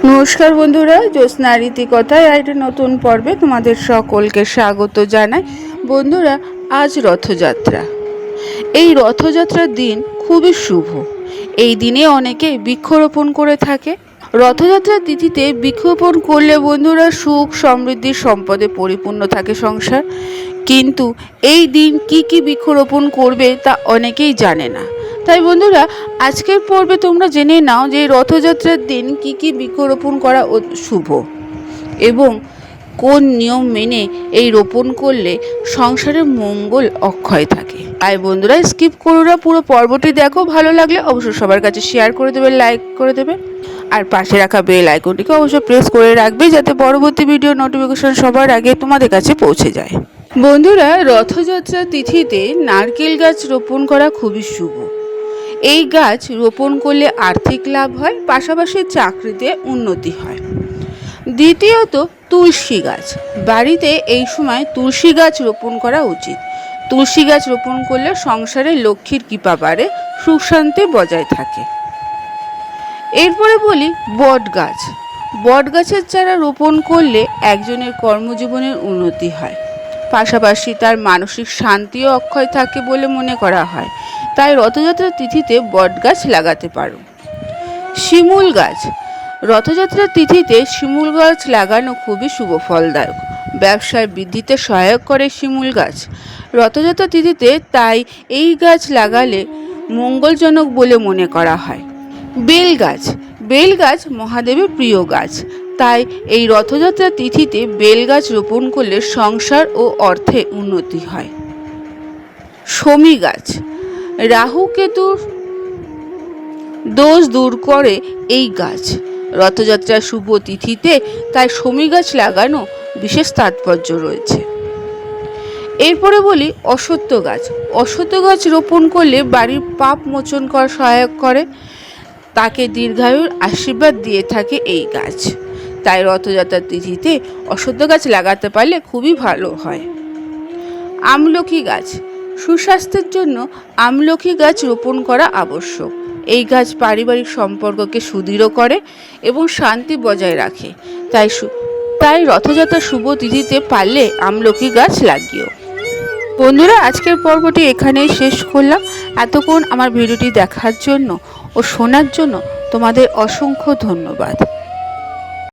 নমস্কার বন্ধুরা, জ্যোৎস্না রীতিকথায় একটা নতুন পর্বে তোমাদের সকলকে স্বাগত জানাই। বন্ধুরা, আজ রথযাত্রা। এই রথযাত্রার দিন খুবই শুভ। এই দিনে অনেকে বৃক্ষরোপণ করে থাকে। রথযাত্রার তিথিতে বৃক্ষরোপণ করলে বন্ধুরা সুখ সমৃদ্ধি সম্পদে পরিপূর্ণ থাকে সংসার। কিন্তু এই দিন কি বৃক্ষরোপণ করবে তা অনেকেই জানে না। তাই বন্ধুরা, আজকের পর্বে তোমরা জেনে নাও যে রথযাত্রার দিন কি বৃক্ষরোপণ করা শুভ এবং কোন নিয়ম মেনে এই রোপণ করলে সংসারে মঙ্গল অক্ষয় থাকে। তাই বন্ধুরা, স্কিপ করো না, পুরো পর্বটি দেখো। ভালো লাগলে অবশ্যই সবার কাছে শেয়ার করে দেবে, লাইক করে দেবে, আর পাশে রাখা বেল আইকনটিকে অবশ্যই প্রেস করে রাখবে যাতে পরবর্তী ভিডিও নোটিফিকেশন সবার আগে তোমাদের কাছে পৌঁছে যায়। বন্ধুরা, রথযাত্রা তিথিতে নারকেল গাছ রোপণ করা খুবই শুভ। এই গাছ রোপণ করলে আর্থিক লাভ হয়, পাশাপাশি চাকরিতে উন্নতি হয়। দ্বিতীয়ত, তুলসী গাছ। বাড়িতে এই সময় তুলসী গাছ রোপণ করা উচিত। তুলসী গাছ রোপণ করলে সংসারে লক্ষ্মীর কৃপা বাড়ে, সুখ শান্তি বজায় থাকে। এরপরে বলি বট গাছ। বট গাছের চারা রোপণ করলে একজনের কর্মজীবনের উন্নতি হয়, পাশাপাশি তার মানসিক শান্তিও অক্ষয় থাকে বলে মনে করা হয়। তাই রথযাত্রার তিথিতে বট গাছ লাগাতে পারো। শিমুল গাছ। রথযাত্রার তিথিতে শিমুল গাছ লাগানো খুবই শুভ ফলদায়ক, ব্যবসায় বৃদ্ধিতে সহায়ক করে শিমুল গাছ রথযাত্রা তিথিতে। তাই এই গাছ লাগালে মঙ্গলজনক বলে মনে করা হয়। বেল গাছ। বেল গাছ মহাদেবের প্রিয় গাছ, তাই এই রথযাত্রা তিথিতে বেল গাছ রোপণ করলে সংসার ও অর্থে উন্নতি হয়। শমী গাছ। রাহু কেতুর দোষ দূর করে এই গাছ রথযাত্রার শুভ তিথিতে, তাই শমী গাছ লাগানো বিশেষ তাৎপর্য রয়েছে। এরপরে বলি অশ্বত্থ গাছ। অশ্বত্থ গাছ রোপণ করলে বাড়ির পাপ মোচন করা সহায়ক করে, তাকে দীর্ঘায়ুর আশীর্বাদ দিয়ে থাকে এই গাছ। তাই রথযাত্রার তিথিতে অশ্বত্থ গাছ লাগাতে পারলে খুবই ভালো হয়। আমলকি গাছ। সুস্বাস্থ্যের জন্য আমলকি গাছ রোপণ করা আবশ্যক। এই গাছ পারিবারিক সম্পর্ককে সুদৃঢ় করে এবং শান্তি বজায় রাখে। তাই রথযাত্রার শুভ তিথিতে পারলে আমলকি গাছ লাগিও। বন্ধুরা, আজকের পর্বটি এখানেই শেষ করলাম। এতক্ষণ আমার ভিডিওটি দেখার জন্য ও শোনার জন্য তোমাদের অসংখ্য ধন্যবাদ।